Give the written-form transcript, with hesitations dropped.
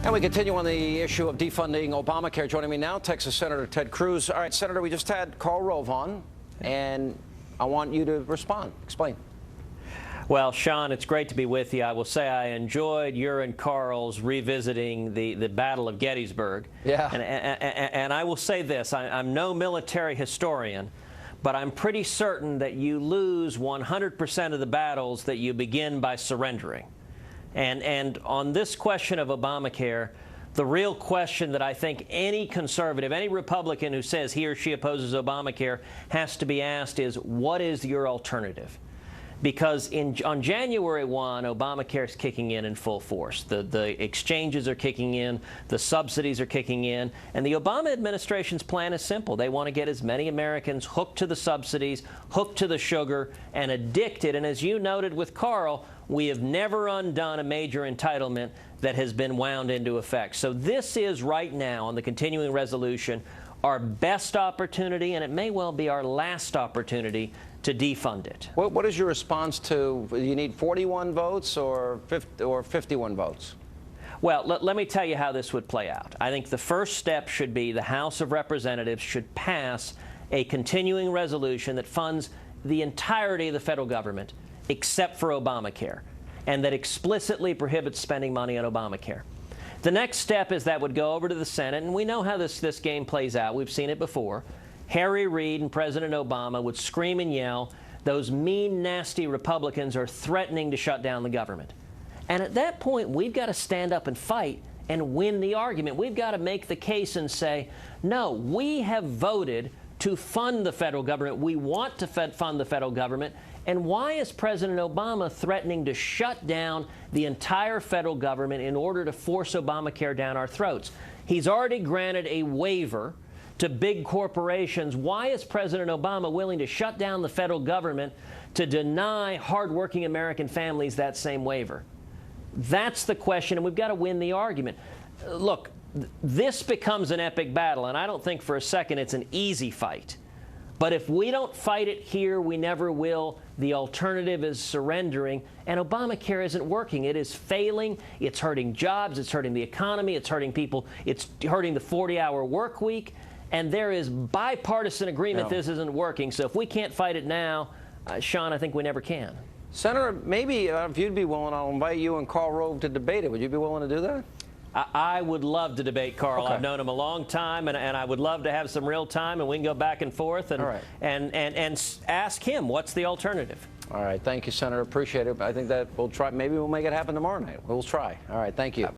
And we continue on the issue of defunding Obamacare. Joining me now, Texas Senator Ted Cruz. All right, Senator, we just had Karl Rove on, and I want you to respond. Explain. Well, Sean, it's great to be with you. I will say I enjoyed your and Karl's revisiting the Battle of Gettysburg. Yeah. And I will say this, I'm no military historian, but I'm pretty certain that you lose 100% of the battles that you begin by surrendering. And on this question of Obamacare, the real question that I think any conservative, any Republican who says he or she opposes Obamacare has to be asked is, what is your alternative? Because on January 1, Obamacare is kicking in full force. The exchanges are kicking in, the subsidies are kicking in, and the Obama administration's plan is simple. They want to get as many Americans hooked to the subsidies, hooked to the sugar, and addicted. And as you noted with Karl, we have never undone a major entitlement that has been wound into effect. So this is right now, on the continuing resolution, our best opportunity, and it may well be our last opportunity to defund it. What is your response to, you need 41 votes or 51 votes? Well, let me tell you how this would play out. I think the first step should be the House of Representatives should pass a continuing resolution that funds the entirety of the federal government except for Obamacare, and that explicitly prohibits spending money on Obamacare. The next step is that would go over to the Senate, and we know how this game plays out. We've seen it before. Harry Reid and President Obama would scream and yell, those mean, nasty Republicans are threatening to shut down the government. And at that point, we've got to stand up and fight and win the argument. We've got to make the case and say, no, we have voted to fund the federal government. We want to fund the federal government. And why is President Obama threatening to shut down the entire federal government in order to force Obamacare down our throats? He's already granted a waiver to big corporations. Why is President Obama willing to shut down the federal government to deny hardworking American families that same waiver? That's the question, and we've got to win the argument. Look, this becomes an epic battle, and I don't think for a second it's an easy fight. But if we don't fight it here, we never will. The alternative is surrendering, and Obamacare isn't working. It is failing. It's hurting jobs. It's hurting the economy. It's hurting people. It's hurting the 40-hour work week. And there is bipartisan agreement this isn't working. So if we can't fight it now, Sean, I think we never can. Senator, maybe if you'd be willing, I'll invite you and Karl Rove to debate it. Would you be willing to do that? I would love to debate Karl. Okay. I've known him a long time, and I would love to have some real time, and we can go back and forth and ask him what's the alternative. All right. Thank you, Senator. Appreciate it. I think that we'll try. Maybe we'll make it happen tomorrow night. We'll try. All right. Thank you.